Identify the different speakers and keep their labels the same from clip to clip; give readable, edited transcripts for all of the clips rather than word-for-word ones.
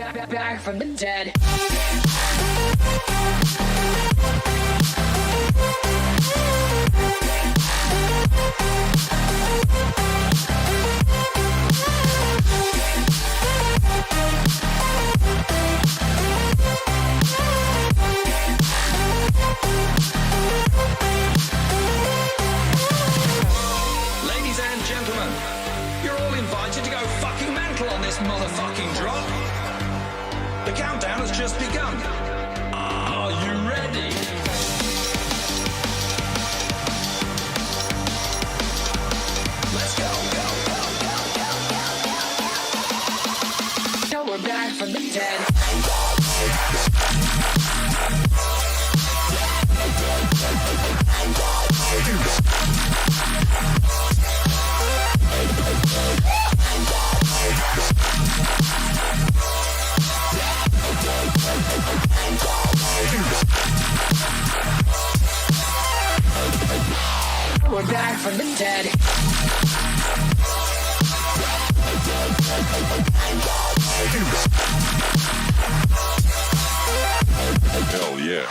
Speaker 1: Back from the dead.
Speaker 2: Ladies and gentlemen, you're all invited to go fucking mental on this motherfucking drop. The countdown has just begun. Are you ready? Let's go, go, go, go, go, go, go.
Speaker 1: Now we're back from the dead. We're back from the dead.
Speaker 2: Hell yeah.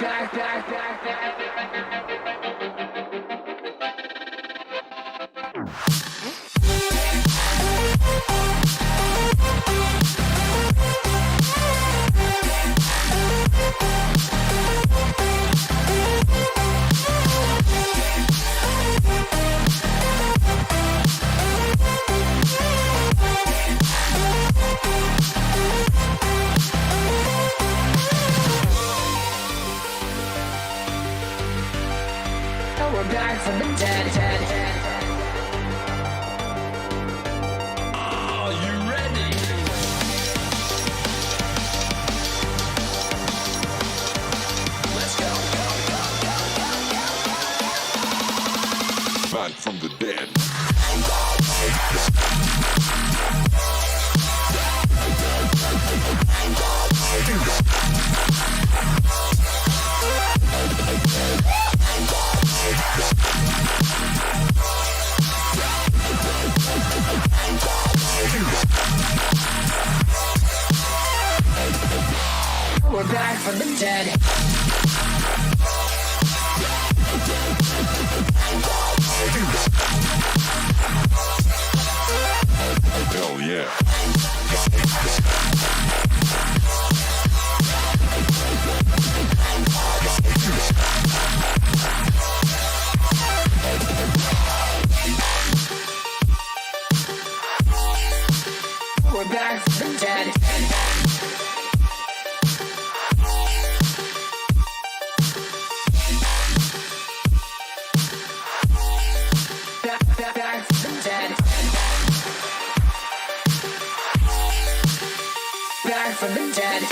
Speaker 1: Back. We're back from the dead.
Speaker 2: Are you ready? Let's go, go, go, go, go, go. Back from the dead.
Speaker 1: We're back from the dead.
Speaker 2: Hell yeah.
Speaker 1: We're back from the dead. Back from the dead. Back from the dead.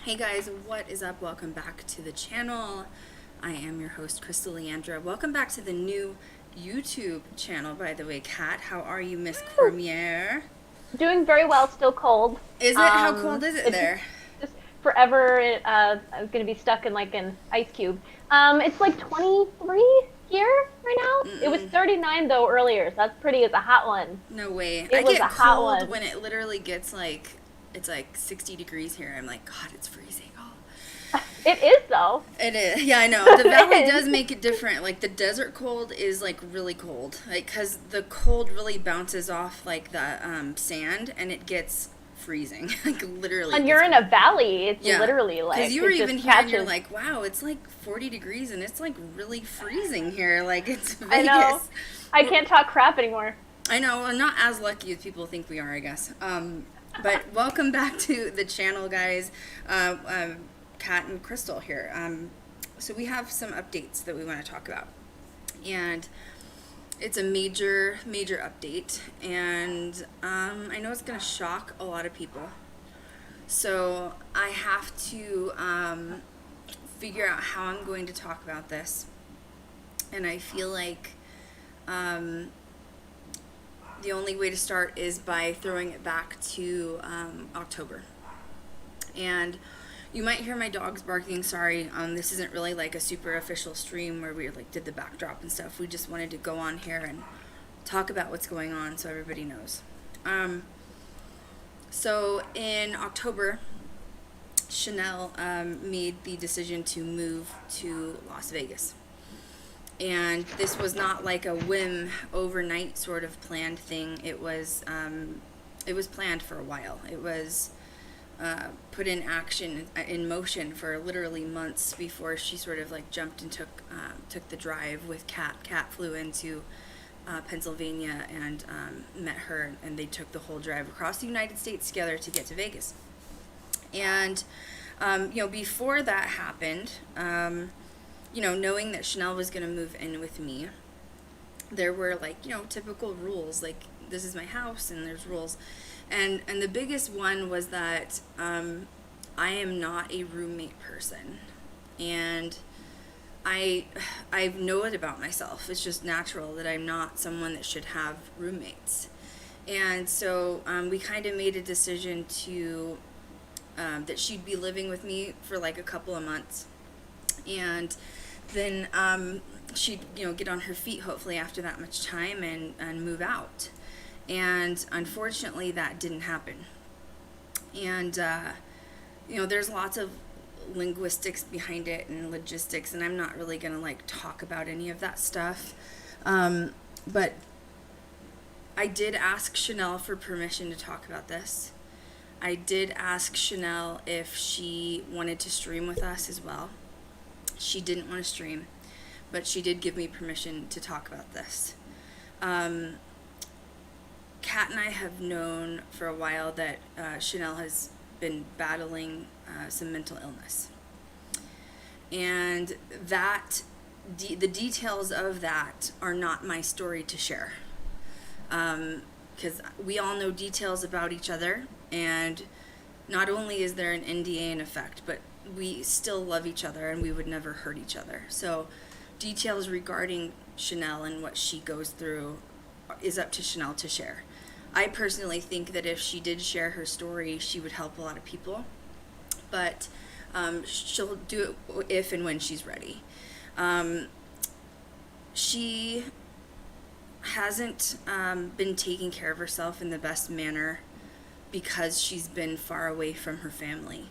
Speaker 3: Hey guys, what is up? Welcome back to the channel. I am your host, Crystal Leandra. Welcome back to the new YouTube channel, by the way. Kat, how are you, Miss Cormier?
Speaker 4: Doing very well, still cold.
Speaker 3: Is it? How cold is it there?
Speaker 4: Just forever, I'm going to be stuck in like an ice cube. It's like 23 here right now. It was 39 though earlier, so that's pretty, it's a hot one.
Speaker 3: No way.
Speaker 4: It
Speaker 3: I
Speaker 4: was
Speaker 3: get
Speaker 4: a hot
Speaker 3: cold
Speaker 4: one.
Speaker 3: when it literally gets like, it's like 60 degrees here. I'm like, God, it's freezing. Oh.
Speaker 4: It is though.
Speaker 3: It is. Yeah, I know. The valley does make it different. Like the desert cold is like really cold. Like, cause the cold really bounces off like the sand and it gets freezing. Like literally.
Speaker 4: And you're in a valley. It's literally like,
Speaker 3: because you were
Speaker 4: it
Speaker 3: even
Speaker 4: just
Speaker 3: here and you're
Speaker 4: catches.
Speaker 3: like, wow, it's like 40 degrees and it's like really freezing here. Like it's Vegas.
Speaker 4: I know. I can't talk crap anymore.
Speaker 3: I know. I'm not as lucky as people think we are, I guess. But welcome back to the channel, guys. Kat and Crystal here. So we have some updates that we want to talk about. And it's a major update, and I know it's going to shock a lot of people. So I have to figure out how I'm going to talk about this. And I feel like the only way to start is by throwing it back to October. And you might hear my dogs barking. Sorry, this isn't really like a super official stream where we like did the backdrop and stuff. We just wanted to go on here and talk about what's going on so everybody knows. So in October, Chanel made the decision to move to Las Vegas. And this was not like a whim, overnight sort of planned thing. It was planned for a while. It was put in action, in motion for literally months before she sort of like jumped and took the drive with Kat. Kat flew into Pennsylvania and met her, and they took the whole drive across the United States together to get to Vegas. And before that happened, knowing that Chanel was going to move in with me, there were like, typical rules, like this is my house and there's rules. And the biggest one was that I am not a roommate person. And I know it about myself. It's just natural that I'm not someone that should have roommates. And so we kind of made a decision to that she'd be living with me for like a couple of months. And then she'd get on her feet hopefully after that much time and move out. And unfortunately that didn't happen. And there's lots of linguistics behind it and logistics, and I'm not really gonna like talk about any of that stuff, but I did ask Chanel for permission to talk about this. I did ask Chanel if she wanted to stream with us as well. She didn't want to stream, but she did give me permission to talk about this. Kat and I have known for a while that Chanel has been battling some mental illness. And that the details of that are not my story to share. Because we all know details about each other, and not only is there an NDA in effect, but we still love each other and we would never hurt each other. So details regarding Chanel and what she goes through is up to Chanel to share. I personally think that if she did share her story, she would help a lot of people, but she'll do it if and when she's ready. She hasn't been taking care of herself in the best manner because she's been far away from her family.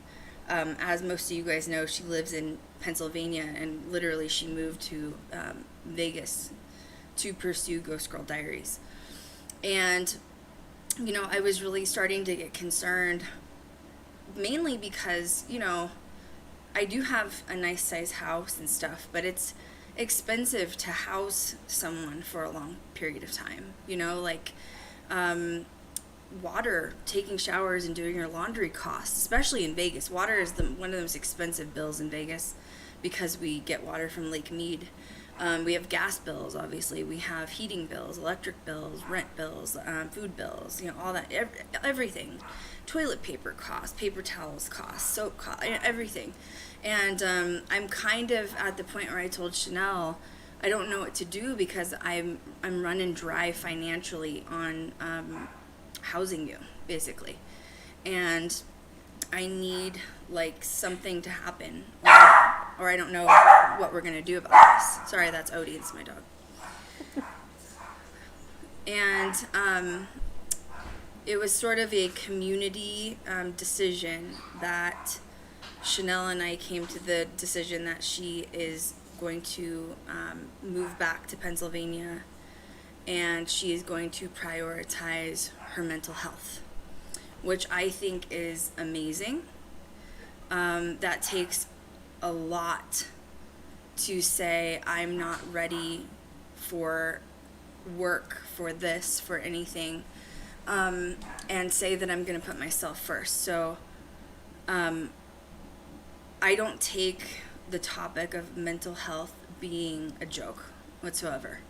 Speaker 3: As most of you guys know, she lives in Pennsylvania, and literally she moved to Vegas to pursue Ghost Girl Diaries. And I was really starting to get concerned, mainly because, I do have a nice size house and stuff, but it's expensive to house someone for a long period of time. Water, taking showers and doing your laundry costs, especially in Vegas. Water is one of the most expensive bills in Vegas because we get water from Lake Mead. We have gas bills, obviously. We have heating bills, electric bills, rent bills, food bills, all that, everything. Toilet paper costs, paper towels costs, soap costs, everything. And I'm kind of at the point where I told Chanel, I don't know what to do because I'm running dry financially on housing you, basically. And I need like something to happen, or I don't know what we're gonna do about this. Sorry, that's Odie, it's my dog. And it was sort of a community decision that Chanel and I came to the decision that she is going to move back to Pennsylvania, and she is going to prioritize her mental health, which I think is amazing. That takes a lot to say I'm not ready for work, for this, for anything, and say that I'm going to put myself first. So I don't take the topic of mental health being a joke whatsoever.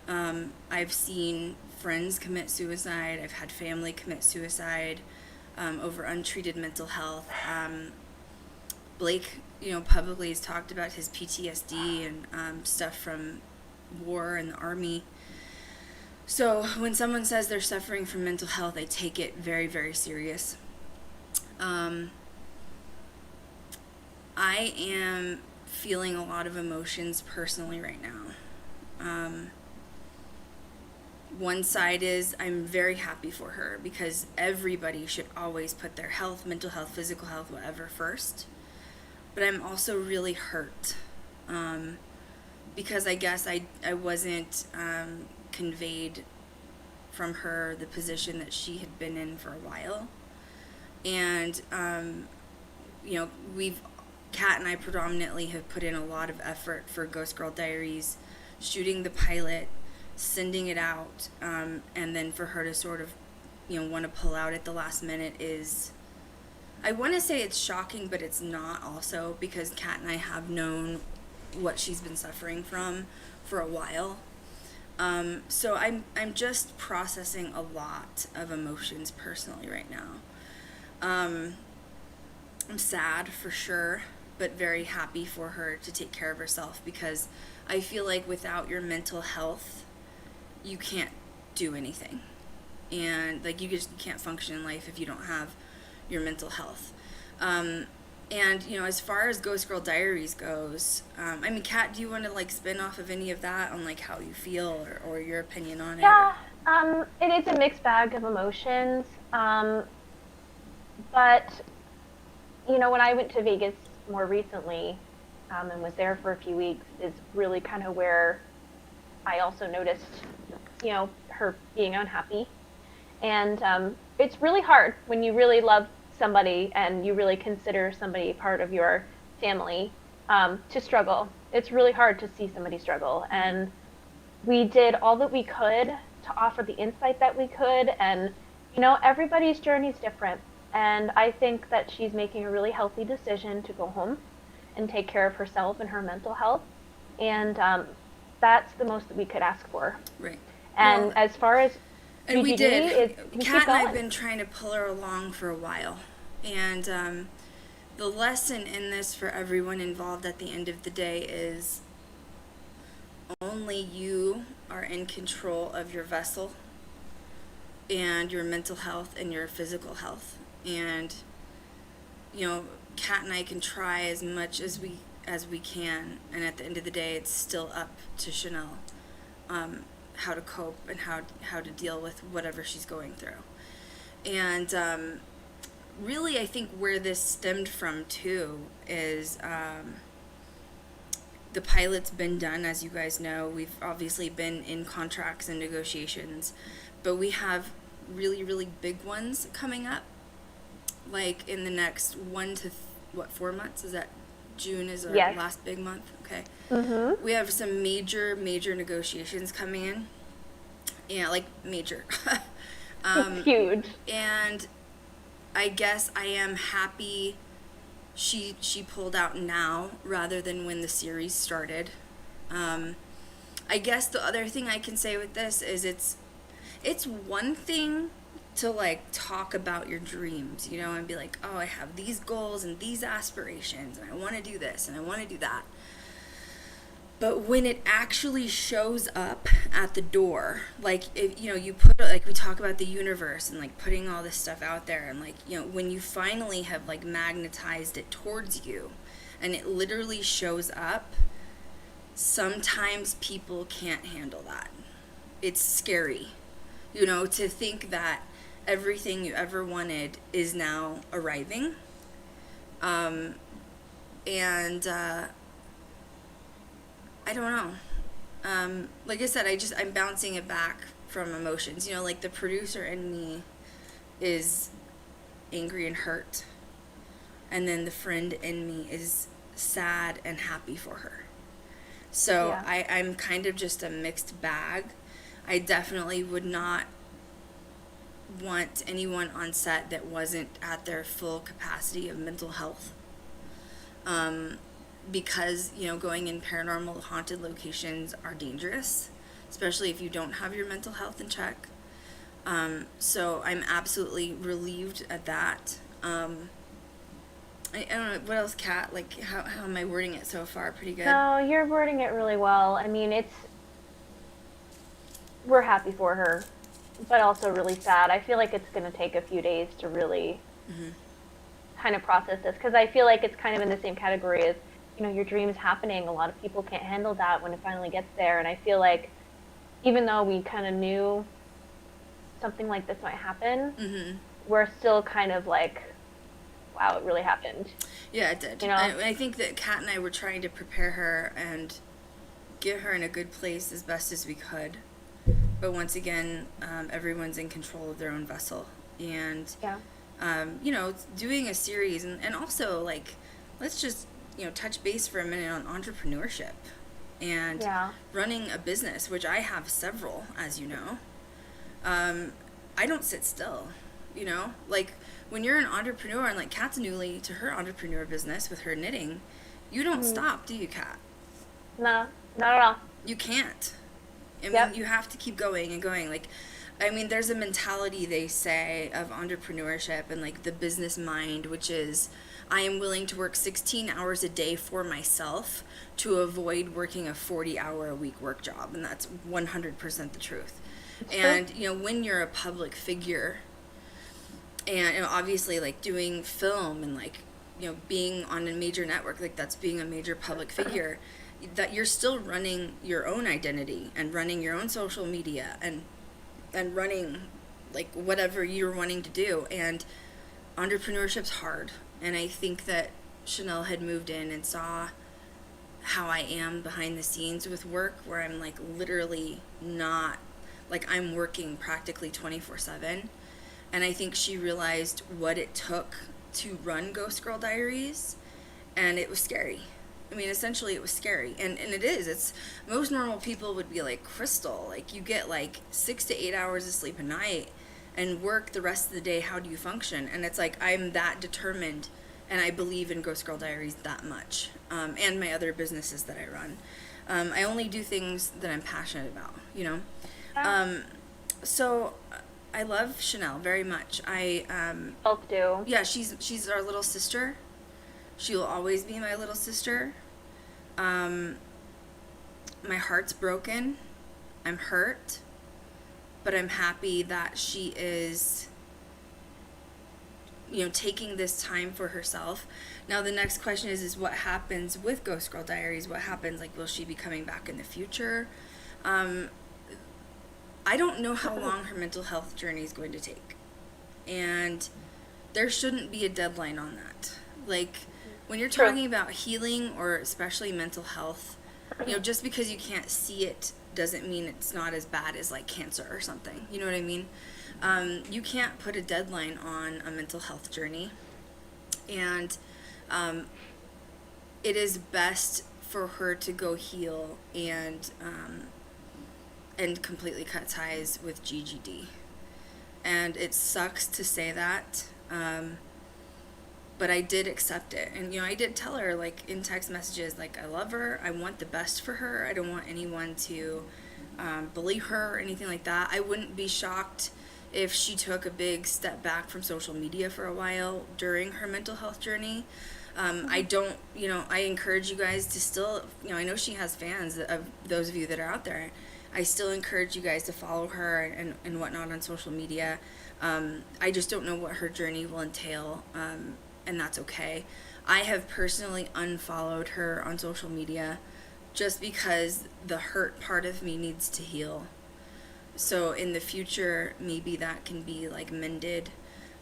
Speaker 3: I've seen friends commit suicide. I've had family commit suicide over untreated mental health. Blake, publicly has talked about his PTSD and stuff from war and the army. So when someone says they're suffering from mental health, I take it very, very serious. I am feeling a lot of emotions personally right now. One side is I'm very happy for her because everybody should always put their health, mental health, physical health, whatever, first. But I'm also really hurt because I guess I wasn't conveyed from her the position that she had been in for a while. And, Kat and I predominantly have put in a lot of effort for Ghost Girl Diaries, shooting the pilot, sending it out, and then for her to sort of, want to pull out at the last minute is, I want to say it's shocking, but it's not also, because Kat and I have known what she's been suffering from for a while. So I'm just processing a lot of emotions personally right now. I'm sad for sure, but very happy for her to take care of herself, because I feel like without your mental health, you can't do anything. And like you can't function in life if you don't have your mental health. And as far as Ghost Girl Diaries goes, Kat, do you want to spin off of any of that on how you feel or your opinion on it?
Speaker 4: Yeah, it is a mixed bag of emotions. But when I went to Vegas more recently, and was there for a few weeks, is really kind of where I also noticed, her being unhappy. And it's really hard when you really love somebody and you really consider somebody part of your family to struggle. It's really hard to see somebody struggle. And we did all that we could to offer the insight that we could. And, everybody's journey is different. And I think that she's making a really healthy decision to go home and take care of herself and her mental health. And that's the most that we could ask for.
Speaker 3: Right.
Speaker 4: And as far as
Speaker 3: and we did.
Speaker 4: we
Speaker 3: Kat and I have been trying to pull her along for a while. And the lesson in this for everyone involved at the end of the day is only you are in control of your vessel and your mental health and your physical health. And, Kat and I can try as much as we can. And at the end of the day, it's still up to Chanel how to cope and how to deal with whatever she's going through. And really, I think where this stemmed from too is the pilot's been done, as you guys know. We've obviously been in contracts and negotiations, but we have really, really big ones coming up, in the next 4 months? Is that June is our last big month? Okay.
Speaker 4: Mm-hmm.
Speaker 3: We have some major negotiations coming in. Yeah, major.
Speaker 4: It's huge.
Speaker 3: And I guess I am happy she pulled out now rather than when the series started. I guess the other thing I can say with this is it's one thing to talk about your dreams, and be like, oh, I have these goals and these aspirations and I want to do this and I want to do that. But when it actually shows up at the door, if, you put, we talk about the universe and putting all this stuff out there, and when you finally have magnetized it towards you and it literally shows up, sometimes people can't handle that. It's scary, to think that everything you ever wanted is now arriving. I don't know. Like I said, I'm bouncing it back from emotions. The producer in me is angry and hurt. And then the friend in me is sad and happy for her. So yeah. I'm kind of just a mixed bag. I definitely would not want anyone on set that wasn't at their full capacity of mental health. Because, going in paranormal haunted locations are dangerous. especially if you don't have your mental health in check. So I'm absolutely relieved at that. I don't know, what else, Kat? Like, how am I wording it so far? Pretty good?
Speaker 4: No, you're wording it really well. I mean, we're happy for her, but also really sad. I feel like it's going to take a few days to really kind of process this, because I feel like it's kind of in the same category as, your dreams happening. A lot of people can't handle that when it finally gets there, and I feel like even though we kind of knew something like this might happen, we're still kind of like, wow, it really happened.
Speaker 3: Yeah, it did. I think that Kat and I were trying to prepare her and get her in a good place as best as we could. But once again, everyone's in control of their own vessel. And, doing a series and also, like, let's just, touch base for a minute on entrepreneurship and running a business, which I have several, as you know. I don't sit still, like when you're an entrepreneur, and like Kat's newly to her entrepreneur business with her knitting, you don't stop, do you, Kat?
Speaker 4: No, not at all.
Speaker 3: You can't. I mean, you have to keep going and going. Like, I mean, there's a mentality, they say, of entrepreneurship and like the business mind, which is, I am willing to work 16 hours a day for myself to avoid working a 40-hour-a-week work job. And that's 100% the truth. And, when you're a public figure and obviously like doing film and like, being on a major network, like that's being a major public figure, that you're still running your own identity and running your own social media and running like whatever you're wanting to do. And entrepreneurship's hard. And I think that Chanel had moved in and saw how I am behind the scenes with work, where I'm like literally not, like I'm working practically 24/7. And I think she realized what it took to run Ghost Girl Diaries, and it was scary. I mean, essentially it was scary. And it is. It's, most normal people would be like, Crystal, like you get like 6 to 8 hours of sleep a night and work the rest of the day. How do you function? And it's like, I'm that determined, and I believe in Ghost Girl Diaries that much, and my other businesses that I run. I only do things that I'm passionate about, so I love Chanel very much.
Speaker 4: Both do.
Speaker 3: Yeah, she's our little sister. She will always be my little sister. My heart's broken. I'm hurt. But I'm happy that she is, taking this time for herself. Now the next question is what happens with Ghost Girl Diaries? What happens? Like, will she be coming back in the future? I don't know how long her mental health journey is going to take. And there shouldn't be a deadline on that. Like, when you're talking about healing, or especially mental health, just because you can't see it doesn't mean it's not as bad as like cancer or something. You know what I mean? You can't put a deadline on a mental health journey. And it is best for her to go heal and completely cut ties with GGD. And it sucks to say that, but I did accept it. And, I did tell her, like, in text messages, like, I love her, I want the best for her, I don't want anyone to bully her or anything like that. I wouldn't be shocked if she took a big step back from social media for a while during her mental health journey. I don't, I encourage you guys to still, I know she has fans, of those of you that are out there. I still encourage you guys to follow her and whatnot on social media. I just don't know what her journey will entail, and that's okay. I have personally unfollowed her on social media just because the hurt part of me needs to heal. So in the future, maybe that can be like mended.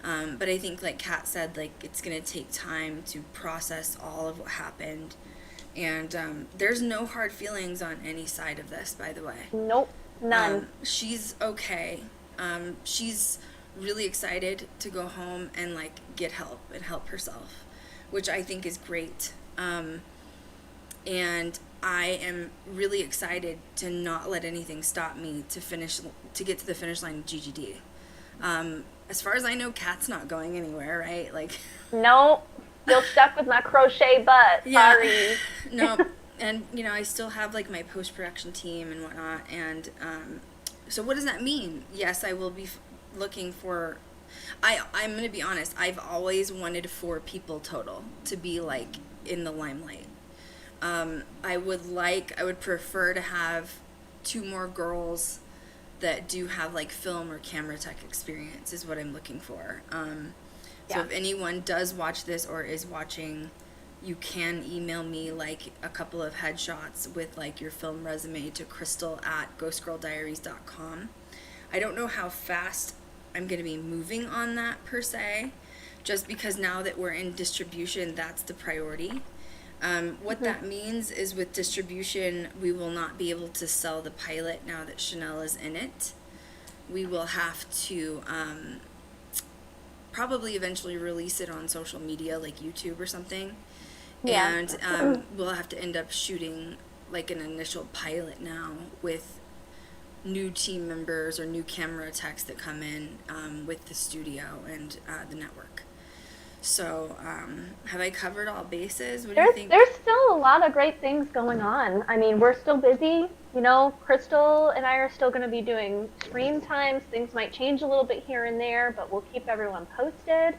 Speaker 3: But I think, like Kat said, like it's going to take time to process all of what happened. And there's no hard feelings on any side of this, by the way.
Speaker 4: Nope, none.
Speaker 3: She's okay. She's really excited to go home and like get help and help herself, which I think is great. And I am really excited to not let anything stop me to get to the finish line of GGD. As far as I know, Kat's not going anywhere, right? Like,
Speaker 4: nope. Still stuck with my crochet butt.
Speaker 3: Yeah.
Speaker 4: Sorry.
Speaker 3: No, And, you know, I still have, like, my post-production team and whatnot, and, so what does that mean? Yes, I will be looking for, I'm going to be honest, I've always wanted 4 people total to be, like, in the limelight. I would prefer to have 2 more girls that do have, like, film or camera tech experience is what I'm looking for. So if anyone does watch this or is watching, you can email me, like, a couple of headshots with, like, your film resume to crystal@ghostgirldiaries.com. I don't know how fast I'm going to be moving on that, per se, just because now that we're in distribution, that's the priority. What that means is with distribution, we will not be able to sell the pilot now that Chanel is in it. We will have to probably eventually release it on social media, like YouTube or something.
Speaker 4: Yeah.
Speaker 3: And we'll have to end up shooting like an initial pilot now with new team members or new camera techs that come in with the studio and the network. So, have I covered all bases? What do you think?
Speaker 4: There's still a lot of great things going on. I mean, we're still busy. You know, Crystal and I are still going to be doing stream times. Things might change a little bit here and there, but we'll keep everyone posted.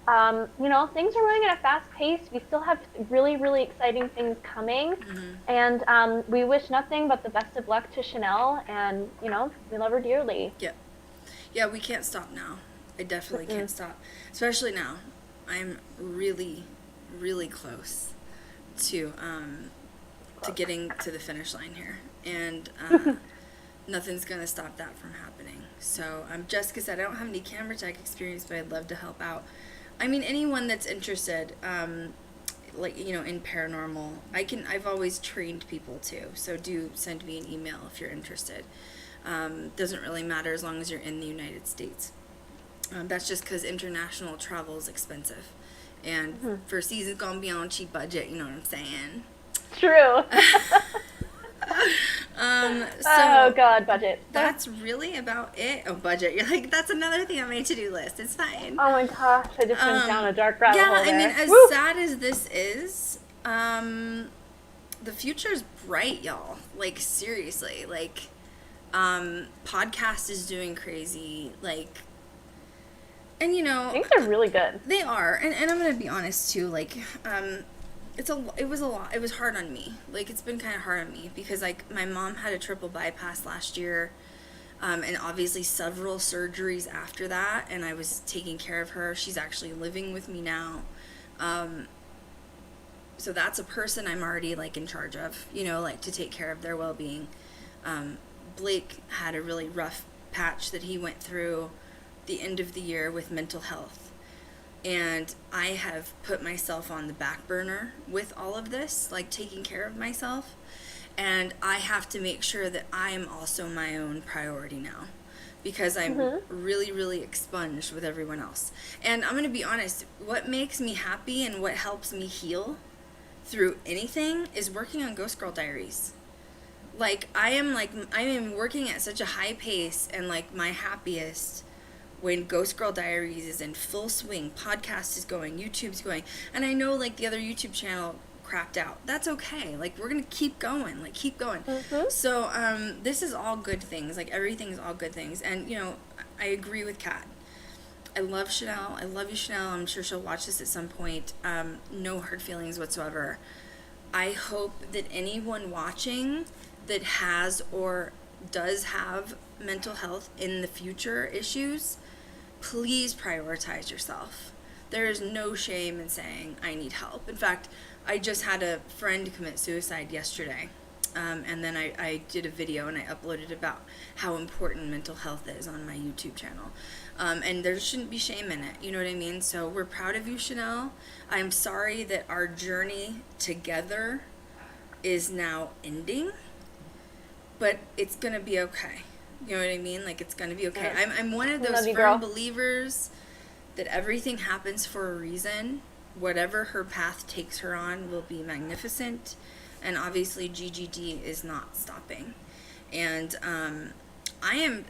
Speaker 4: You know, things are running at a fast pace. We still have really, really exciting things coming. And we wish nothing but the best of luck to Chanel. And, you know, we love her dearly.
Speaker 3: Yeah. Yeah, we can't stop now. I definitely can't stop. Especially now. I'm really, really close to getting to the finish line here, and nothing's gonna stop that from happening. So Jessica said I don't have any camera tech experience, but I'd love to help out. I mean, anyone that's interested, like, you know, in paranormal, I've always trained people too. So do send me an email if you're interested. Doesn't really matter as long as you're in the United States. That's just because international travel is expensive. And for seasons gone beyond cheap budget, you know what I'm saying?
Speaker 4: True.
Speaker 3: So
Speaker 4: oh, God, budget.
Speaker 3: that's really about it. Oh, budget. You're like, that's another thing on my to-do list. It's fine.
Speaker 4: Oh, my gosh. I just went down a dark rabbit hole there.
Speaker 3: I mean, as
Speaker 4: Woo!
Speaker 3: sad as this is, the future's bright, y'all. Like, seriously. Like, podcast is doing crazy. Like, and, you know,
Speaker 4: Things are really good.
Speaker 3: they are, and I'm gonna be honest too. Like, it was a lot. It was hard on me. Like, it's been kind of hard on me because, like, my mom had a triple bypass last year, and obviously several surgeries after that. And I was taking care of her. She's actually living with me now, so that's a person I'm already, like, in charge of. You know, like, to take care of their well-being. Blake had a really rough patch that he went through the end of the year with mental health, and I have put myself on the back burner with all of this, like, taking care of myself, and I have to make sure that I am also my own priority now, because I'm really, really expunged with everyone else. And I'm gonna be honest, what makes me happy and what helps me heal through anything is working on Ghost Girl Diaries. Like, I am working at such a high pace and, like, my happiest when Ghost Girl Diaries is in full swing, podcast is going, YouTube's going, and I know, like, the other YouTube channel crapped out. That's okay. Like, we're gonna keep going. Like, keep going. So, this is all good things. Like, everything's all good things. And, you know, I agree with Kat. I love Chanel. I love you, Chanel. I'm sure she'll watch this at some point. No hard feelings whatsoever. I hope that anyone watching that has or does have mental health in the future issues, please prioritize yourself. There is no shame in saying, I need help. In fact, I just had a friend commit suicide yesterday. And then I did a video and I uploaded about how important mental health is on my YouTube channel. And there shouldn't be shame in it. You know what I mean? So we're proud of you, Chanel. I'm sorry that our journey together is now ending, but it's going to be okay. You know what I mean? Like, it's going to be okay. I'm one of those firm believers that everything happens for a reason. Whatever her path takes her on will be magnificent. And obviously GGD is not stopping. And I am,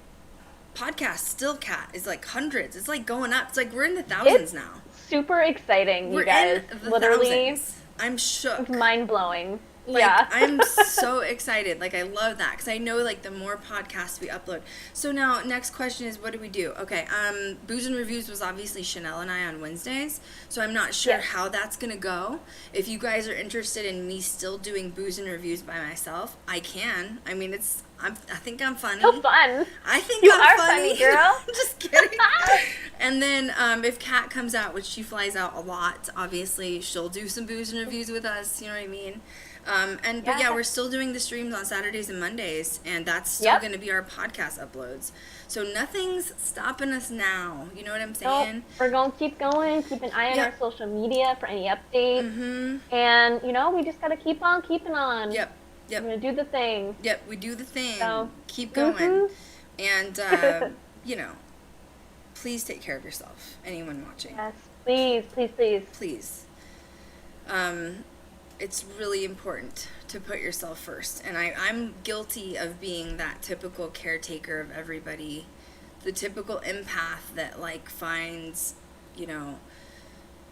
Speaker 3: podcast still, Kat, is like hundreds. It's like going up. It's like we're in the thousands now.
Speaker 4: Super exciting,
Speaker 3: We're
Speaker 4: you guys.
Speaker 3: in the
Speaker 4: Literally,
Speaker 3: thousands. I'm shook.
Speaker 4: mind blowing.
Speaker 3: Like,
Speaker 4: Yeah.
Speaker 3: I'm so excited. Like, I love that because I know, like, the more podcasts we upload. So now, next question is, what do we do? Okay, Booze and Reviews was obviously Chanel and I on Wednesdays, so I'm not sure
Speaker 4: Yes.
Speaker 3: how that's gonna go. If you guys are interested in me still doing Booze and Reviews by myself, I can. I mean, I think I'm funny.
Speaker 4: So fun.
Speaker 3: I think
Speaker 4: You
Speaker 3: I'm
Speaker 4: are
Speaker 3: funny,
Speaker 4: funny, girl.
Speaker 3: Just kidding. And then if Kat comes out, which she flies out a lot, obviously she'll do some Booze and Reviews with us. You know what I mean? But yeah, we're still doing the streams on Saturdays and Mondays, and that's still going to be our podcast uploads. So nothing's stopping us now. You know what I'm saying?
Speaker 4: Nope. We're going to keep going. Keep an eye on our social media for any updates.
Speaker 3: Mm-hmm.
Speaker 4: And, you know, we just got to keep on keeping on.
Speaker 3: Yep.
Speaker 4: We're going to do the thing.
Speaker 3: Yep, we do the thing.
Speaker 4: So,
Speaker 3: keep going. And, you know, please take care of yourself. Anyone watching.
Speaker 4: Yes, please, please, please.
Speaker 3: Please. It's really important to put yourself first. And I'm guilty of being that typical caretaker of everybody. The typical empath that, like, finds, you know,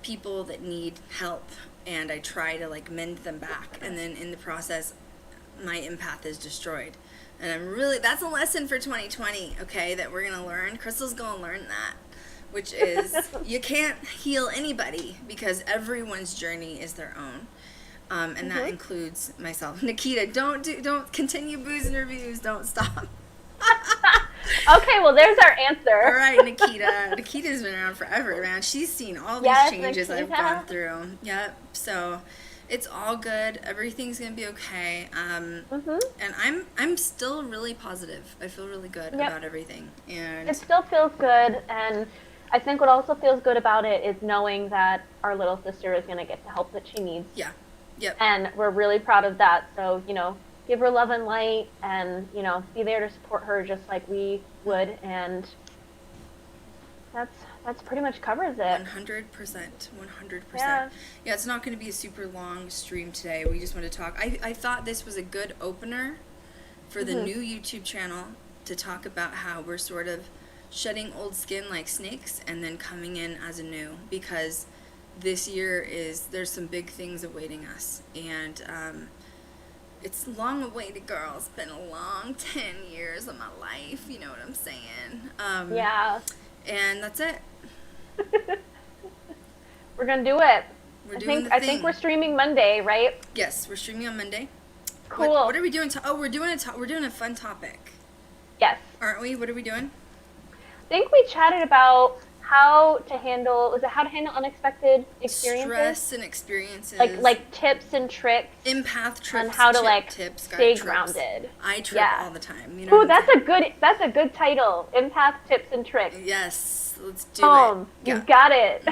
Speaker 3: people that need help. And I try to, like, mend them back. And then in the process, my empath is destroyed. And that's a lesson for 2020, okay, that we're going to learn. Crystal's going to learn that, which is you can't heal anybody because everyone's journey is their own. And that includes myself. Nikita, don't continue Booze and Reviews. Don't stop.
Speaker 4: Okay, well, there's our answer.
Speaker 3: All right, Nikita. Nikita's been around forever, man. She's seen all these changes I've gone through. Yep. So it's all good. Everything's gonna be okay. And I'm still really positive. I feel really good about everything. And
Speaker 4: it still feels good, and I think what also feels good about it is knowing that our little sister is gonna get the help that she needs.
Speaker 3: Yeah. Yep.
Speaker 4: And we're really proud of that. So, you know, give her love and light and, you know, be there to support her just like we would. And that's pretty much covers it.
Speaker 3: 100%. 100%. Yeah, it's not going to be a super long stream today. We just want to talk. I thought this was a good opener for the new YouTube channel to talk about how we're sort of shedding old skin like snakes and then coming in as a new, because this year there's some big things awaiting us, and it's long awaited, girl. It's been a long 10 years of my life, you know what I'm saying?
Speaker 4: Yeah.
Speaker 3: And that's it.
Speaker 4: We're gonna do it.
Speaker 3: I
Speaker 4: think we're streaming Monday, right?
Speaker 3: Yes, we're streaming on Monday.
Speaker 4: Cool.
Speaker 3: What are we doing? We're doing a fun topic.
Speaker 4: Yes.
Speaker 3: Aren't we? What are we doing?
Speaker 4: I think we chatted about how to handle unexpected experiences.
Speaker 3: Stress and experiences.
Speaker 4: Like tips and tricks.
Speaker 3: Empath trips.
Speaker 4: On how to
Speaker 3: tips,
Speaker 4: stay grounded.
Speaker 3: I trip all the time. You know.
Speaker 4: Ooh, that's a good title. Empath tips and tricks.
Speaker 3: Yes, let's do it.
Speaker 4: You got it.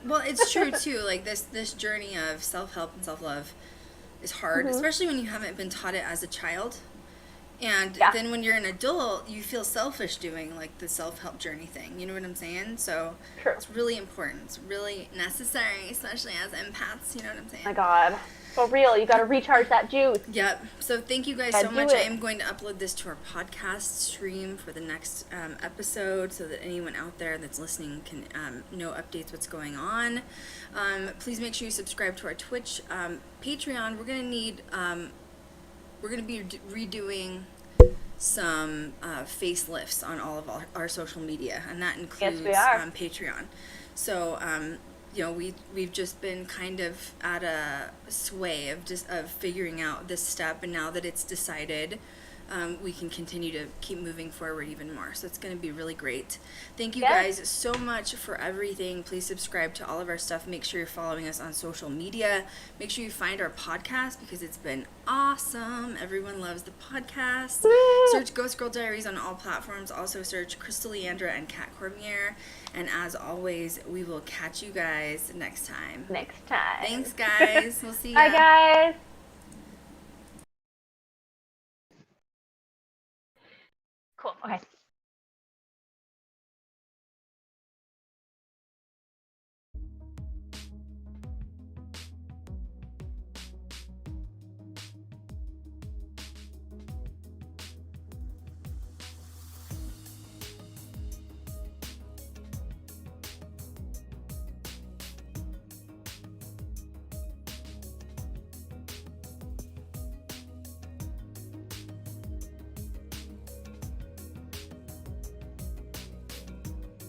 Speaker 3: Well, it's true too. Like this journey of self-help and self-love is hard, especially when you haven't been taught it as a child. And then when you're an adult, you feel selfish doing, like, the self-help journey thing. You know what I'm saying? So it's really important. It's really necessary, especially as empaths. You know what I'm saying?
Speaker 4: Oh my God. For real. You got to recharge that juice.
Speaker 3: Yep. So thank you guys so much. I am going to upload this to our podcast stream for the next episode so that anyone out there that's listening can know updates, what's going on. Please make sure you subscribe to our Twitch. Patreon, we're going to need... we're going to be redoing some facelifts on all of our social media, and that includes Patreon. So, you know, we've just been kind of at a sway of figuring out this step, and now that it's decided, we can continue to keep moving forward even more. So it's going to be really great. Thank you guys so much for everything. Please subscribe to all of our stuff. Make sure you're following us on social media. Make sure you find our podcast because it's been awesome. Everyone loves the podcast. Search Ghost Girl Diaries on all platforms. Also search Crystal Leandra and Kat Cormier. And as always, we will catch you guys next time. Thanks, guys. We'll see you.
Speaker 4: Bye, guys. Cool. Okay.